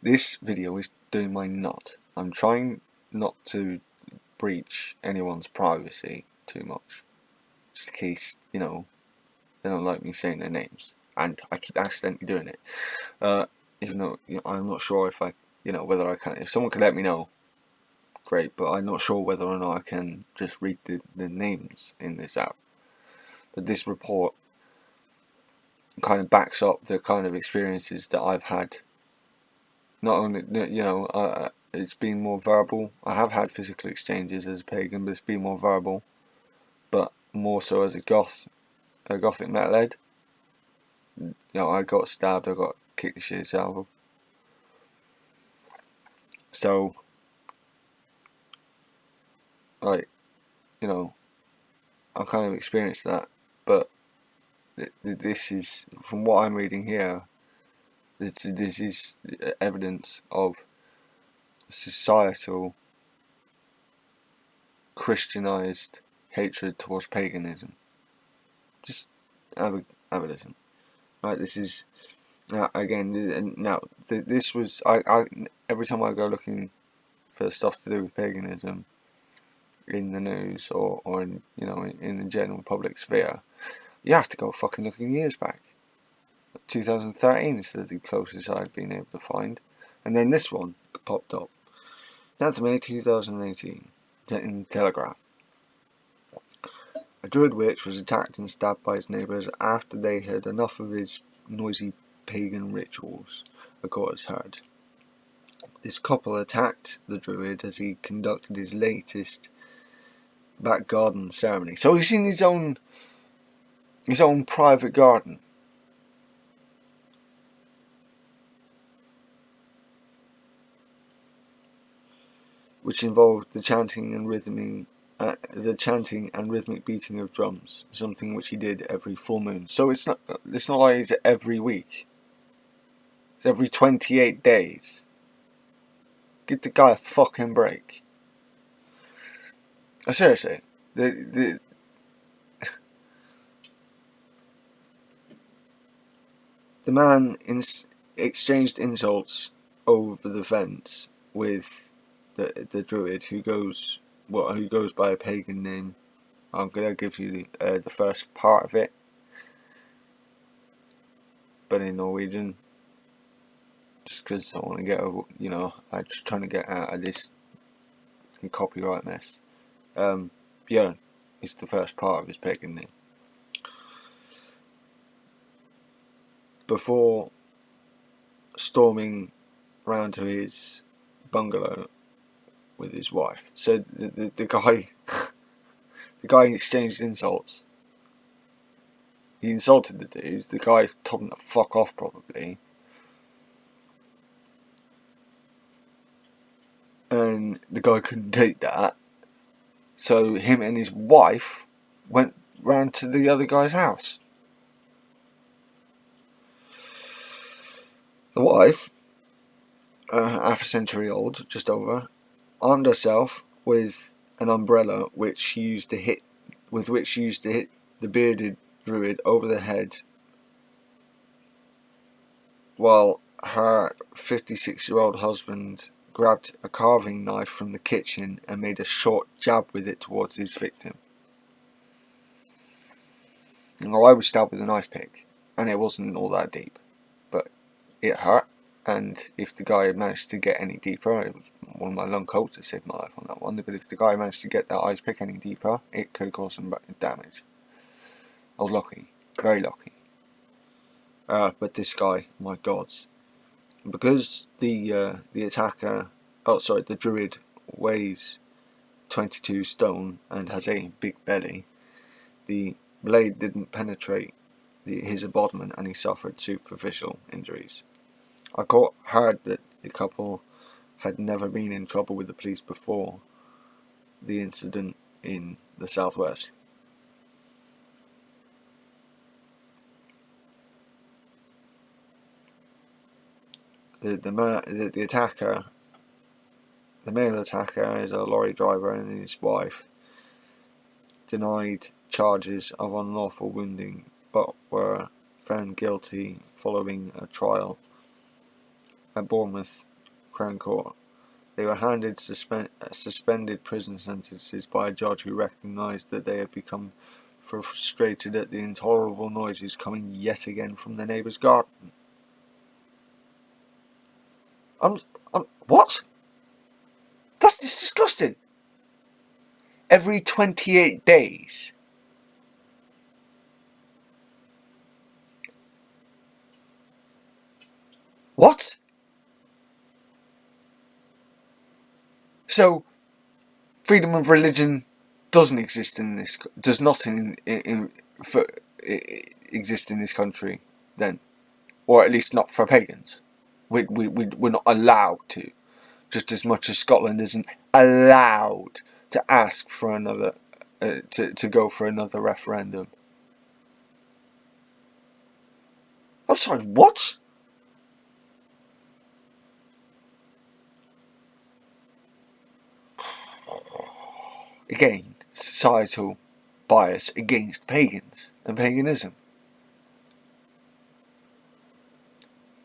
This video is doing my nut. I'm trying not to breach anyone's privacy too much, just in case, they don't like me saying their names, and I keep accidentally doing it. Even though I'm not sure if whether I can. If someone can let me know, great. But I'm not sure whether or not I can just read the names in this out. But this report kind of backs up the kind of experiences that I've had. Not only, it's been more verbal. I have had physical exchanges as a pagan, but it's been more verbal. But more so as a gothic metalhead. I got stabbed, I got kicked the shit out of. So, I kind of experienced that. But this is, from what I'm reading here, this is evidence of societal Christianized hatred towards paganism. Just have a listen. Right, this is this was I every time I go looking for stuff to do with paganism in the news or in in the general public sphere, you have to go fucking looking years back. 2013 is the closest I've been able to find, and then this one popped up. 10th May 2018 in the Telegraph. A druid witch was attacked and stabbed by his neighbours after they had enough of his noisy pagan rituals, a court has heard. This couple attacked the druid as he conducted his latest back garden ceremony. So he's in his own private garden. Which involved the chanting and rhythmic beating of drums, something which he did every full moon. So it's not like it's every week. It's every 28 days. Give the guy a fucking break. Seriously, the man exchanged insults over the fence with the druid who goes by a pagan name. I'm gonna give you the first part of it, but in Norwegian, just because I want to get I'm just trying to get out of this copyright mess. Björn is the first part of his pagan name. Before storming round to his bungalow with his wife, so the guy the guy exchanged insults. He insulted the dude. The guy told him to fuck off, probably. And the guy couldn't take that. So him and his wife went round to the other guy's house. The wife, half a century old, just over, armed herself with an umbrella which she used to hit the bearded druid over the head, while her 56-year-old husband grabbed a carving knife from the kitchen and made a short jab with it towards his victim. Now, I was stabbed with an ice pick, and it wasn't all that deep, but it hurt. And if the guy had managed to get any deeper, it was one of my lung coats that saved my life on that one. But if the guy managed to get that ice pick any deeper, it could cause some damage. I was lucky, very lucky. But this guy, my God, because the druid weighs 22 stone and has a big belly, the blade didn't penetrate his abdomen, and he suffered superficial injuries. I heard that the couple had never been in trouble with the police before the incident in the southwest. The attacker, the male attacker, is a lorry driver, and his wife denied charges of unlawful wounding, but were found guilty following a trial at Bournemouth Crown Court. They were handed suspended prison sentences by a judge who recognised that they had become frustrated at the intolerable noises coming yet again from their neighbour's garden. What? That's disgusting. Every 28 days. What? So, freedom of religion doesn't exist in this, does not exist in this country then, or at least not for pagans. We're not allowed to, just as much as Scotland isn't allowed to ask for another, to go for another referendum. I'm sorry, what? Again, societal bias against pagans and paganism.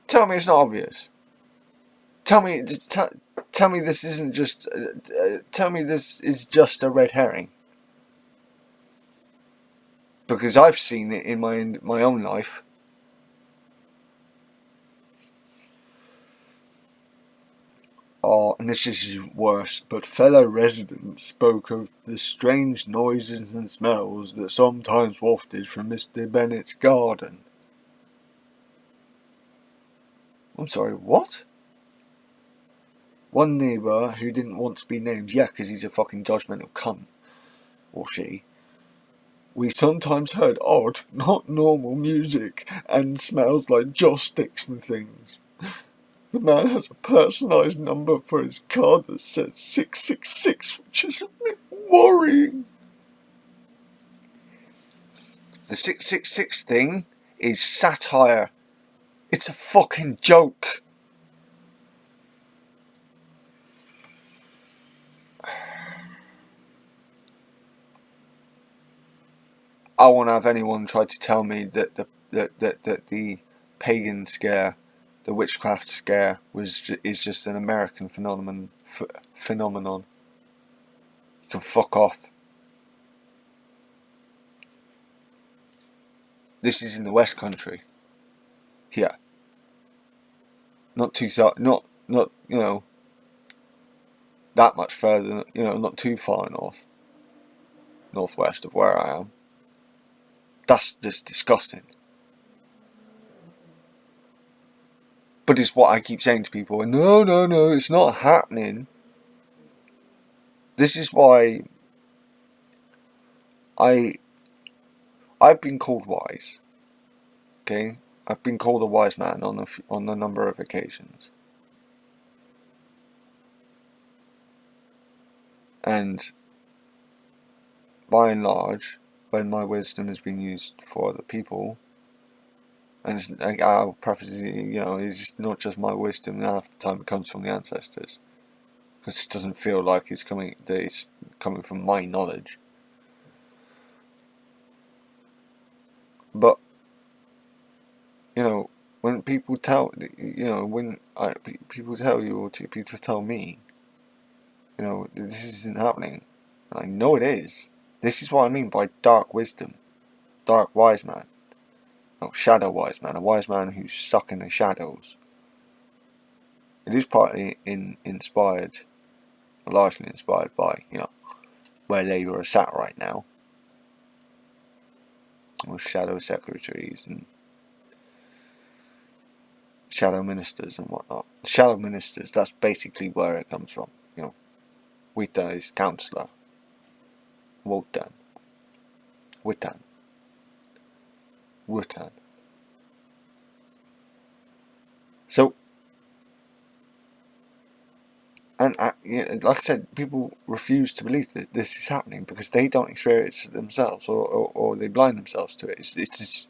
Tell me it's not obvious. Tell me this isn't just. Tell me this is just a red herring. Because I've seen it in my own life. Oh, and this is worse, but fellow residents spoke of the strange noises and smells that sometimes wafted from Mr. Bennett's garden. I'm sorry, what? One neighbour who didn't want to be named, yeah, because he's a fucking judgmental cunt, or she. We sometimes heard odd, not normal music, and smells like joss sticks and things. The man has a personalised number for his card that says 666, which is a bit worrying. The 666 thing is satire. It's a fucking joke. I won't have anyone try to tell me that the pagan scare, the witchcraft scare, is just an American phenomenon. You can fuck off. This is in the West Country. Here. Not too far. Not that much further. Not too far northwest of where I am. That's just disgusting. But it's what I keep saying to people. No, it's not happening. This is why I've been called wise. Okay, I've been called a wise man on a number of occasions, and by and large, when my wisdom has been used for other people, and I'll preface it's not just my wisdom. Half the time it comes from the ancestors, because it doesn't feel like it's coming from my knowledge. But when people tell people tell you, or people tell me, this isn't happening, and I know it is. This is what I mean by dark wisdom, dark wise man. No, shadow wise man, a wise man who's stuck in the shadows. It is partly largely inspired by, where Labour are sat right now, with shadow secretaries and shadow ministers and whatnot. Shadow ministers, that's basically where it comes from. Wita is councillor. Wotan. So, and like I said, people refuse to believe that this is happening because they don't experience it themselves, or they blind themselves to it. It's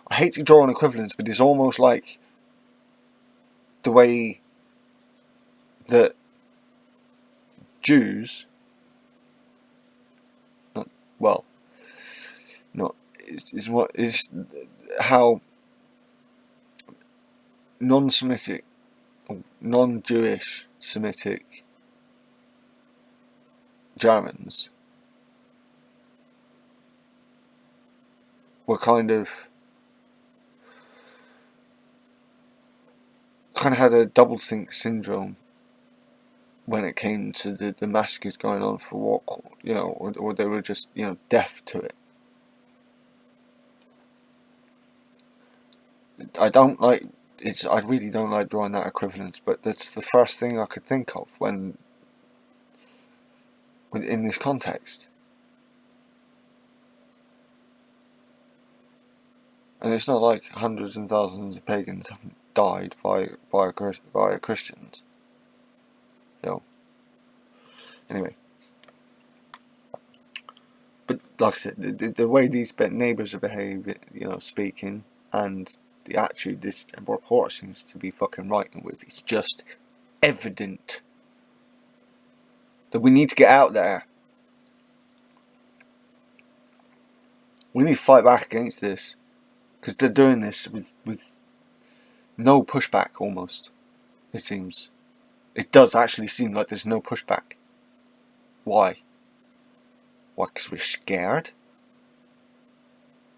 I hate to draw an equivalence, but it's almost like the way that Jews, is how non-Semitic non-Jewish Semitic Germans were kind of had a doublethink syndrome when it came to the massacres going on for what, or they were just, deaf to it. I really don't like drawing that equivalence, but that's the first thing I could think of when in this context. And it's not like hundreds and thousands of pagans have died by Christians. So, anyway. But like I said, the way these neighbours are behaving, speaking, and the attitude this report seems to be fucking writing with, it's just evident that we need to get out there. We need to fight back against this, because they're doing this with no pushback, almost, it seems. It does actually seem like there's no pushback. Why? Why, because we're scared?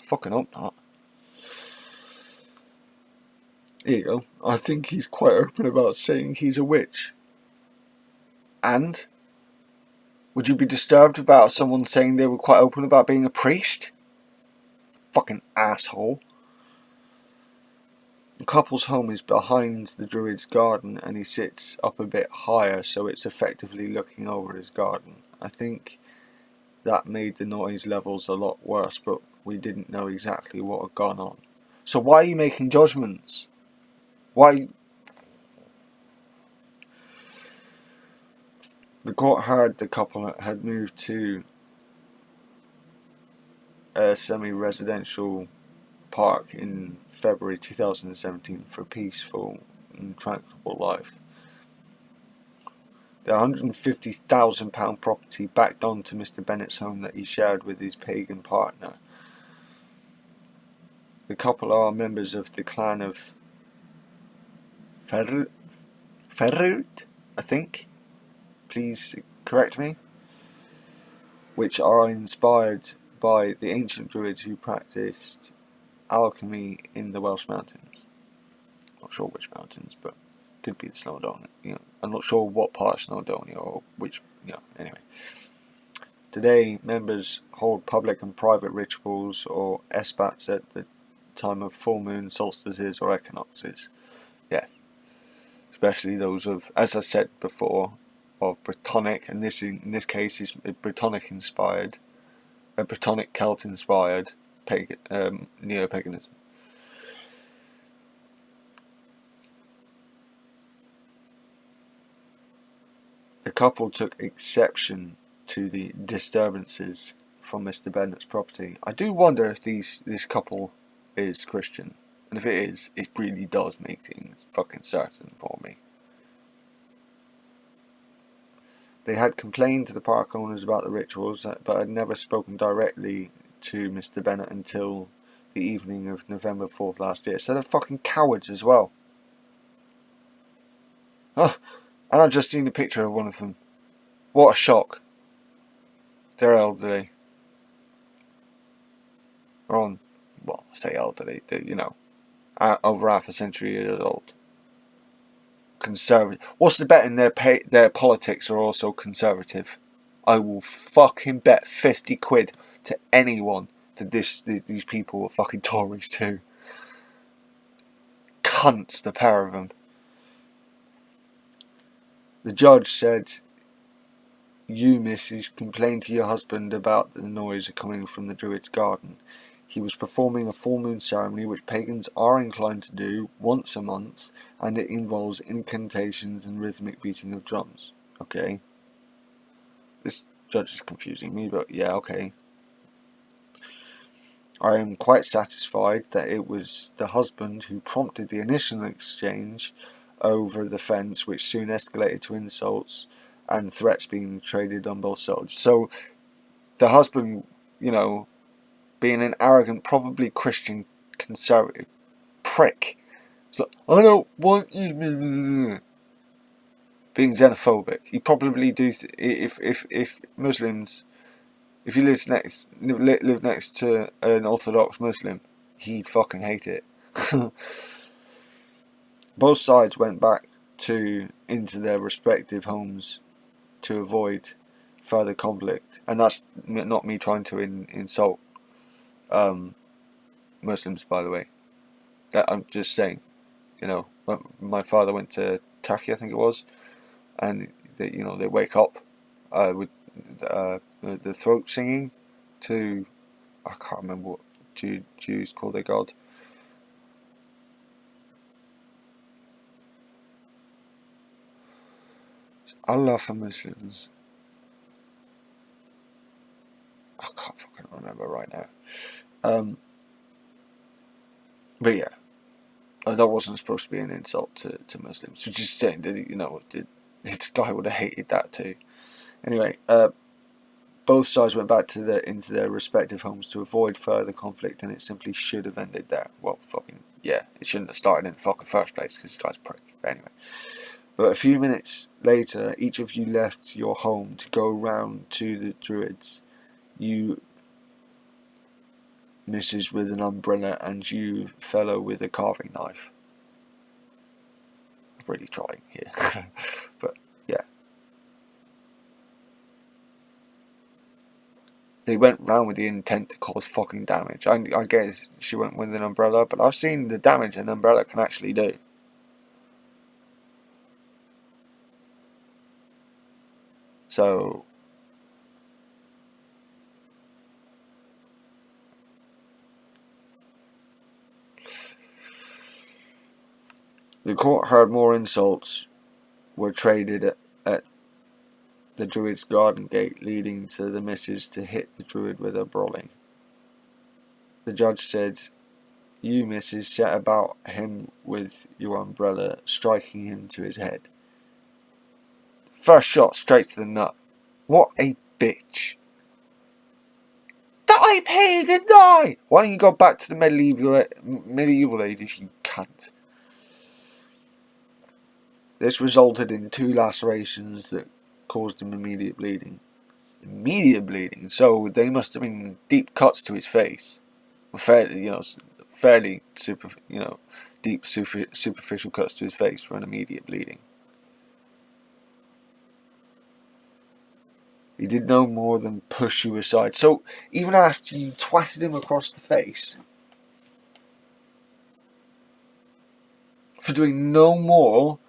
Fucking hope not. Here you go. I think he's quite open about saying he's a witch. And? Would you be disturbed about someone saying they were quite open about being a priest? Fucking asshole. The couple's home is behind the druid's garden, and he sits up a bit higher, so it's effectively looking over his garden. I think that made the noise levels a lot worse, but we didn't know exactly what had gone on. So why are you making judgments? Why? The court heard the couple had moved to a semi-residential park in February 2017 for a peaceful and tranquil life. The £150,000 property backed onto Mr. Bennett's home that he shared with his pagan partner. The couple are members of the clan of Ferrut, I think. Please correct me. Which are inspired by the ancient druids who practiced alchemy in the Welsh mountains. Not sure which mountains, but could be the Snowdonia. I'm not sure what part of Snowdonia or which. Anyway. Today, members hold public and private rituals or espats at the time of full moon, solstices, or equinoxes. Yes, especially those of, as I said before, of Brittonic, and this in this case is Brittonic inspired, Brittonic Celt inspired neo-paganism. The couple took exception to the disturbances from Mr. Bennett's property. I do wonder if this couple is Christian, and if it is, it really does make things fucking certain for me. They had complained to the park owners about the rituals, but had never spoken directly to Mr. Bennett until the evening of November 4th last year. So they're fucking cowards as well. Oh, and I've just seen a picture of one of them. What a shock. They're elderly. They're on, well, I say elderly, they're, over half a century years old. Conservative. What's the bet in their politics are also conservative? I will fucking bet 50 quid to anyone that these people are fucking Tories too. Cunts, the pair of them. The judge said, "You, missus, complained to your husband about the noise coming from the druid's garden. He was performing a full moon ceremony which pagans are inclined to do once a month, and it involves incantations and rhythmic beating of drums." Okay. This judge is confusing me, but yeah, okay. I am quite satisfied that it was the husband who prompted the initial exchange over the fence, which soon escalated to insults and threats being traded on both sides. So, the husband, being an arrogant, probably Christian conservative prick, So, I don't want you being xenophobic. You probably do if Muslims, if you live next to an Orthodox Muslim, he'd fucking hate it. Both sides went back into their respective homes to avoid further conflict, and that's not me trying to insult Muslims, by the way. That I'm just saying, my father went to Turkey, I think it was, and they wake up with the throat singing to, I can't remember what Jews call their god. Allah for Muslims. I can't fucking remember right now. But yeah, that wasn't supposed to be an insult to Muslims. So just saying that this guy would have hated that too. Anyway, both sides went back into their respective homes to avoid further conflict, and it simply should have ended there. Well, fucking yeah, it shouldn't have started in the fucking first place because this guy's a prick. But anyway, but a few minutes later, each of you left your home to go round to the druids. You, Mrs. with an umbrella, and you, fellow with a carving knife. I'm really trying here, but yeah. They went round with the intent to cause fucking damage. I guess she went with an umbrella, but I've seen the damage an umbrella can actually do. So, the court heard more insults were traded at the druid's garden gate, leading to the missus to hit the druid with a brolly. The judge said, "You, missus, set about him with your umbrella, striking him to his head. First shot straight to the nut. What a bitch. Die, pagan, die! Why don't you go back to the medieval ages, you cunt?" This resulted in 2 lacerations that caused him immediate bleeding. Immediate bleeding, so they must have been deep cuts to his face. Fairly deep superficial cuts to his face for an immediate bleeding. He did no more than push you aside. So even after you twatted him across the face, for doing no more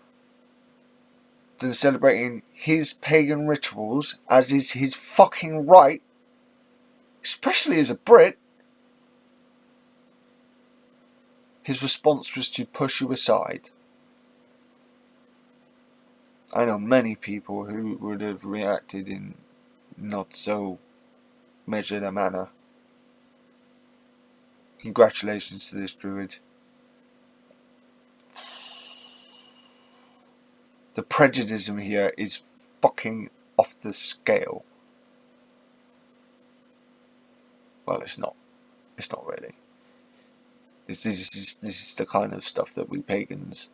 than celebrating his pagan rituals, as is his fucking right, especially as a Brit, his response was to push you aside. I know many people who would have reacted in not so measured a manner. Congratulations to this druid. The prejudice here is fucking off the scale. Well, it's not. It's not really. This is the kind of stuff that we pagans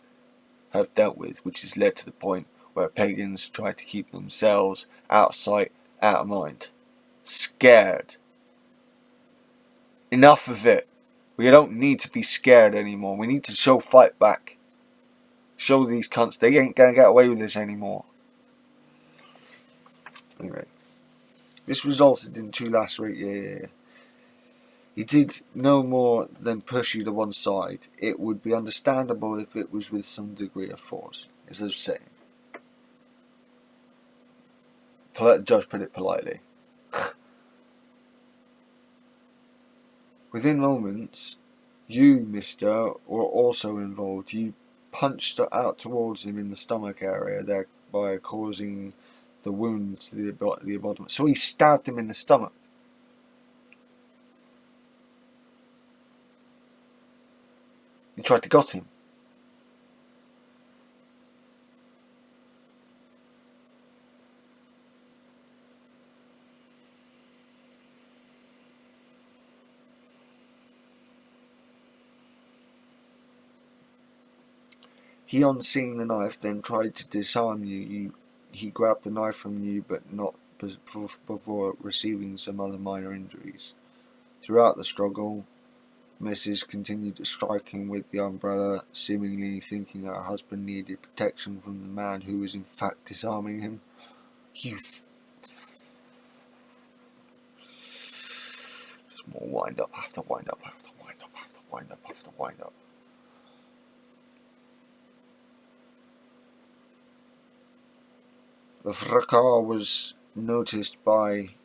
have dealt with, which has led to the point where pagans try to keep themselves out of sight, out of mind. Scared. Enough of it. We don't need to be scared anymore. We need to show fight back. Show these cunts they ain't gonna get away with this anymore. Anyway, this resulted in 2 lacerations. He did no more than push you to one side. It would be understandable if it was with some degree of force, as I was saying. Judge put it politely. Within moments, you, mister, were also involved. You punched out towards him in the stomach area, thereby causing the wound to the abdomen. So he stabbed him in the stomach. He tried to gut him. He, on seeing the knife, then tried to disarm you. He grabbed the knife from you, but not before receiving some other minor injuries. Throughout the struggle, Mrs. continued to strike him with the umbrella, seemingly thinking her husband needed protection from the man who was in fact disarming him. Just more wind up after wind up after wind up after wind up after wind up. The fracas was noticed by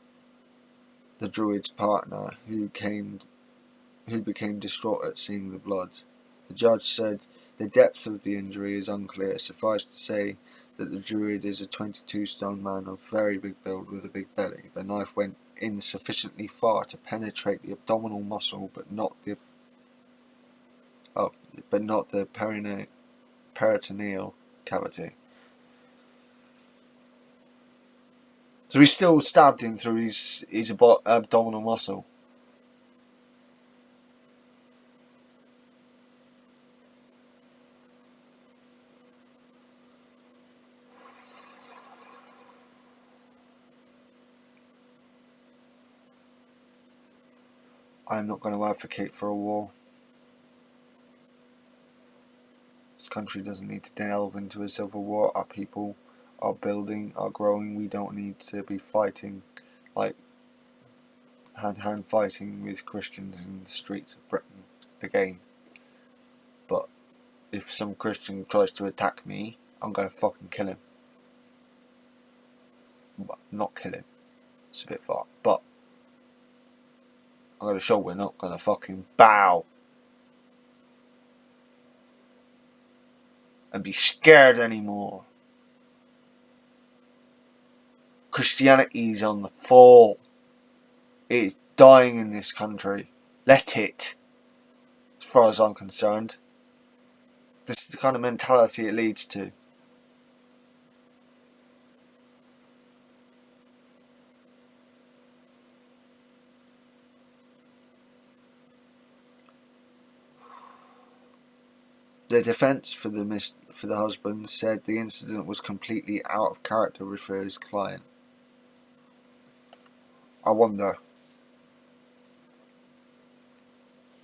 the druid's partner, who became distraught at seeing the blood. The judge said the depth of the injury is unclear. Suffice to say that the druid is a 22-stone man of very big build with a big belly. The knife went in sufficiently far to penetrate the abdominal muscle, but not the peritoneal cavity. So he still stabbed him through his abdominal muscle. I'm not going to advocate for a war. This country doesn't need to delve into a civil war. Our people are building, are growing. We don't need to be fighting like hand-to-hand fighting with Christians in the streets of Britain again. But if some Christian tries to attack me, I'm going to fucking kill him. Well, not kill him. It's a bit far. But I'm going to show we're not going to fucking bow and be scared anymore. Christianity is on the fall. It is dying in this country. Let it. As far as I'm concerned. This is the kind of mentality it leads to. The defence for the husband said the incident was completely out of character for his client. I wonder.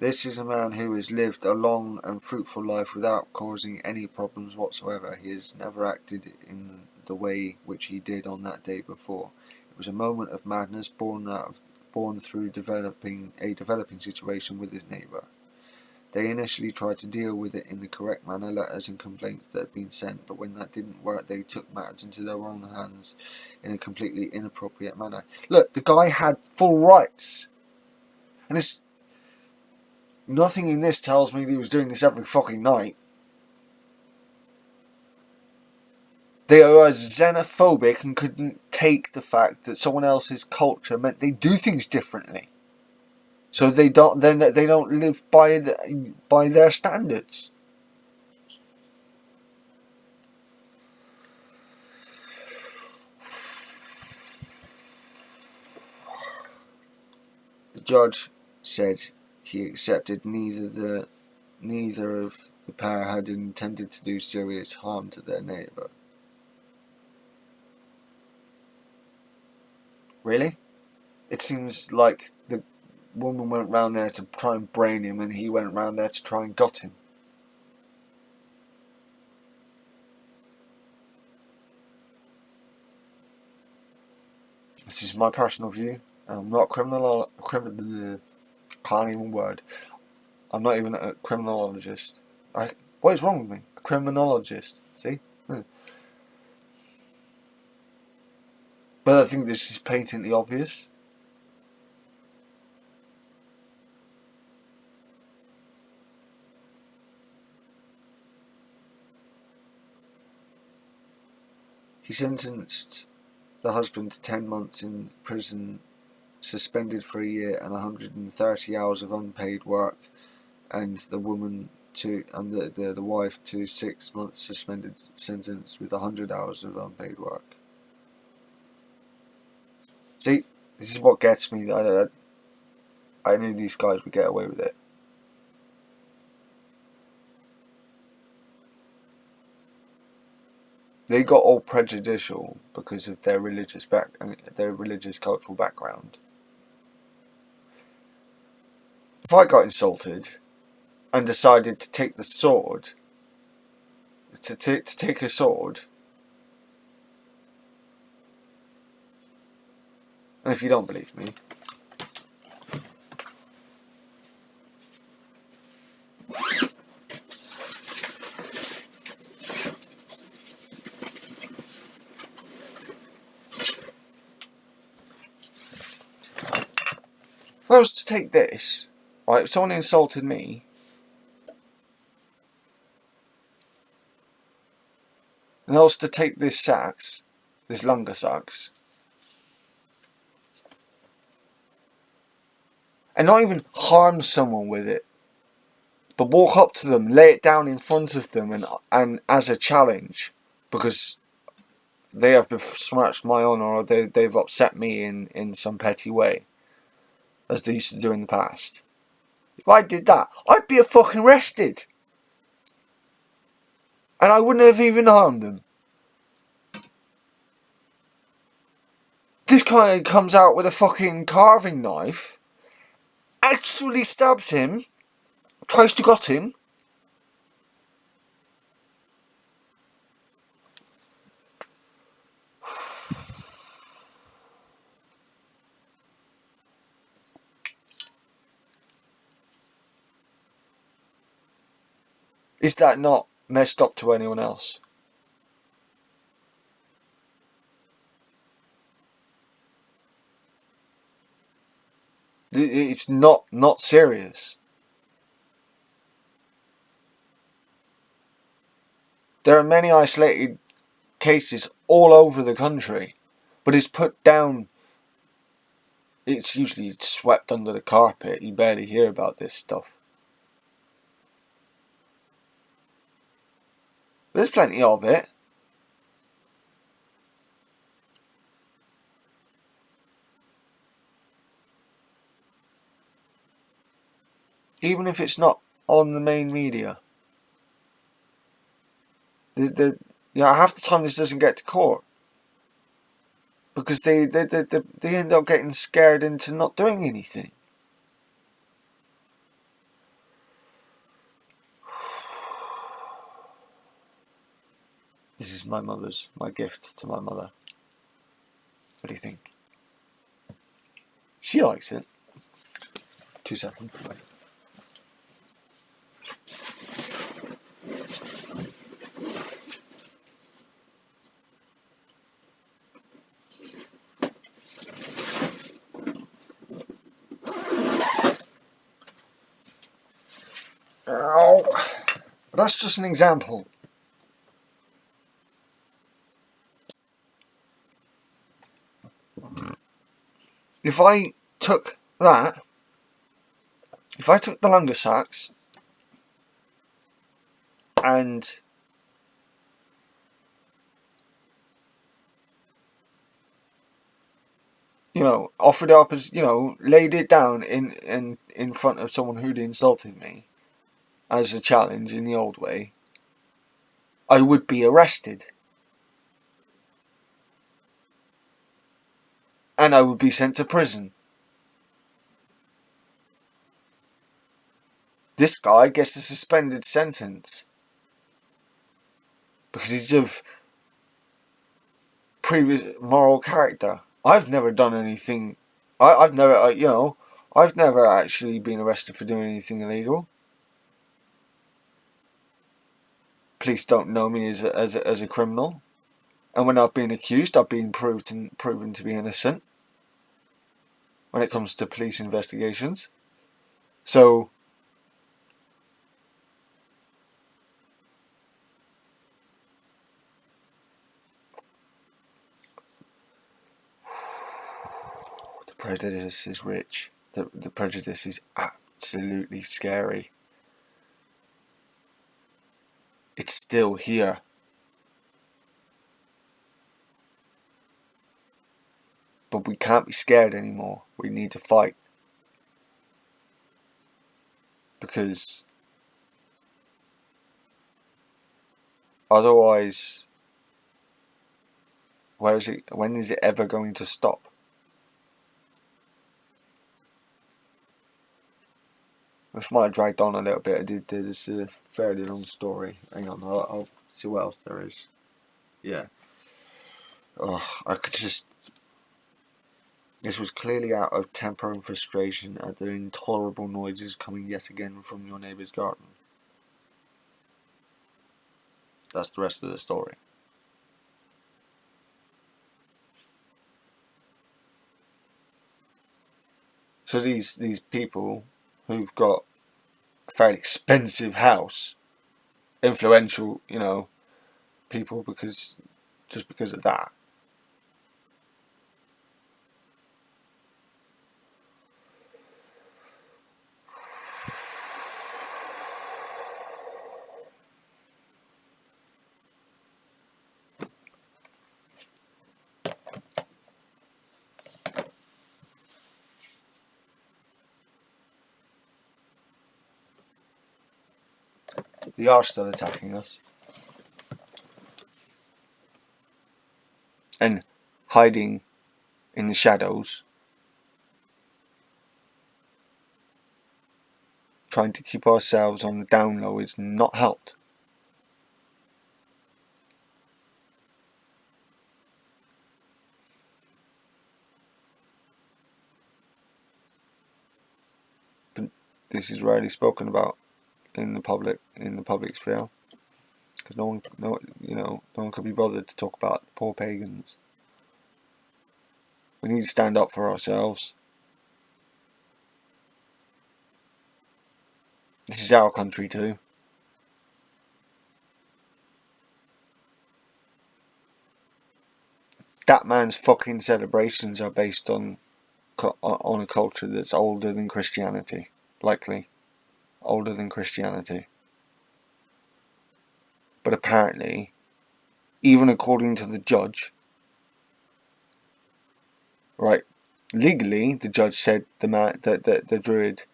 This is a man who has lived a long and fruitful life without causing any problems whatsoever. He has never acted in the way which he did on that day before. It was a moment of madness born through developing situation with his neighbour. They initially tried to deal with it in the correct manner, letters and complaints that had been sent, but when that didn't work, they took matters into their own hands in a completely inappropriate manner. Look, the guy had full rights. And it's nothing in this tells me that he was doing this every fucking night. They are xenophobic and couldn't take the fact that someone else's culture meant they do things differently. So they don't live by their standards. The judge said he accepted neither of the pair had intended to do serious harm to their neighbour. Really? It seems like the woman went round there to try and brain him, and he went round there to try and gut him. This is my personal view. I'm not can't even word. I'm not even a criminologist. What is wrong with me? A criminologist. See? But I think this is patently obvious. He sentenced the husband to 10 months in prison, suspended for a year and 130 hours of unpaid work, and the woman the wife to 6 months suspended sentence with 100 hours of unpaid work. See, this is what gets me. I knew these guys would get away with it. they got all prejudicial because of their their religious cultural background. If I got insulted and decided to take the sword, to take a sword, and if you don't believe me, if I was to take this, right, if someone insulted me, and I was to take this sax, this lunga sax, and not even harm someone with it, but walk up to them, lay it down in front of them, and as a challenge, because they have besmirched my honour, or they've upset me in some petty way, as they used to do in the past. If I did that, I'd be fucking arrested. And I wouldn't have even harmed them. This guy comes out with a fucking carving knife, actually stabs him, tries to gut him. Is that not messed up to anyone else? It's not serious. There are many isolated cases all over the country, but it's put down. It's usually swept under the carpet. You barely hear about this stuff. There's plenty of it. Even if it's not on the main media. Half the time this doesn't get to court. Because they end up getting scared into not doing anything. This is my gift to my mother. What do you think? She likes it. 2 seconds. Ow. That's just an example. If I took the lunga sax and offered it up as, laid it down in front of someone who'd insulted me as a challenge in the old way, I would be arrested. And I would be sent to prison. This guy gets a suspended sentence because he's of previous moral character. I've never done anything. I've never actually been arrested for doing anything illegal. Police don't know me as a criminal, and when I've been accused, I've been proven to be innocent. When it comes to police investigations, so the prejudice is rich. The prejudice is absolutely scary. It's still here. But we can't be scared anymore. We need to fight. Because otherwise Where is it? When is it ever going to stop? This might have dragged on a little bit. I did this a fairly long story. Hang on, I'll see what else there is. Yeah. Oh, I could just. This was clearly out of temper and frustration at the intolerable noises coming yet again from your neighbour's garden. That's the rest of the story. So these people who've got a fairly expensive house, influential, people because of that. They are still attacking us and hiding in the shadows, trying to keep ourselves on the down low is not helped. But this is rarely spoken about in the public sphere, because no one could be bothered to talk about the poor pagans. We need to stand up for ourselves. This is our country too. That man's fucking celebrations are based on a culture that's older than Christianity, likely older than Christianity. But apparently, even according to the judge, right, legally the judge said that the druid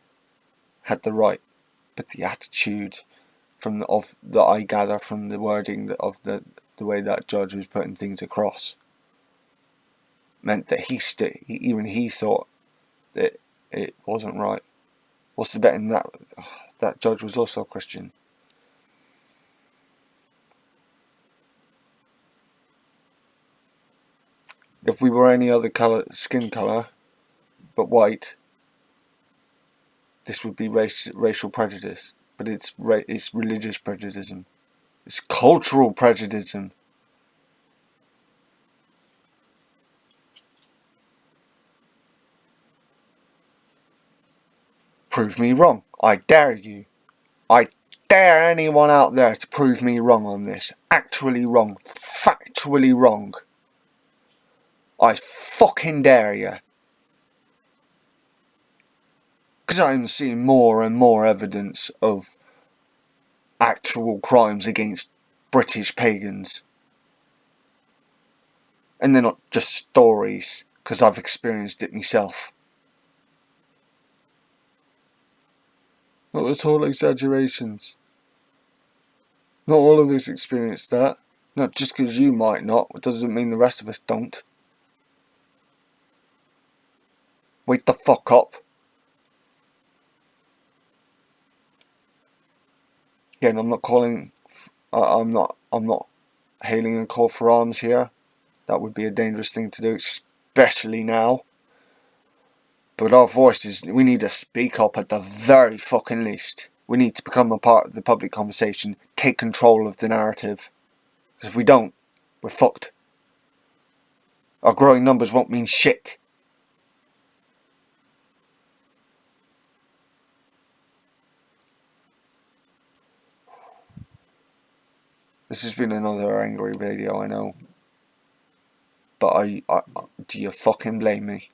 had the right, but the attitude that I gather from the wording of the way that judge was putting things across meant that even he thought that it wasn't right. What's the bet in that? That judge was also a Christian. If we were any other skin colour, but white, this would be racial prejudice. But it's religious prejudice. It's cultural prejudice. Prove me wrong. I dare you. I dare anyone out there to prove me wrong on this. Actually wrong. Factually wrong. I fucking dare you. Because I'm seeing more and more evidence of actual crimes against British pagans. And they're not just stories, because I've experienced it myself. Not at all exaggerations. Not all of us experienced that. Not just because you might not, it doesn't mean the rest of us don't. Wake the fuck up. Again, I'm not calling. I'm not hailing a call for arms here. That would be a dangerous thing to do, especially now. But our voices, we need to speak up at the very fucking least. We need to become a part of the public conversation, take control of the narrative. Because if we don't, we're fucked. Our growing numbers won't mean shit. This has been another angry video, I know. But do you fucking blame me?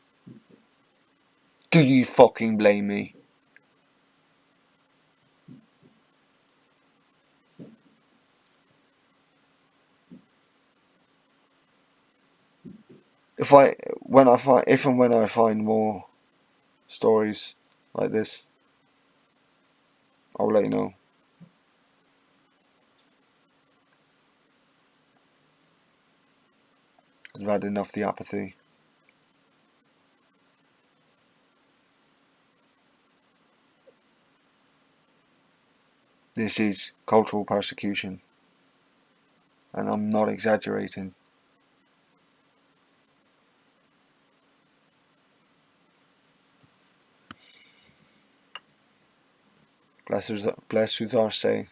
Do you fucking blame me? If and when I find more stories like this, I'll let you know. I've had enough of the apathy. This is cultural persecution, and I'm not exaggerating. Bless who thou say.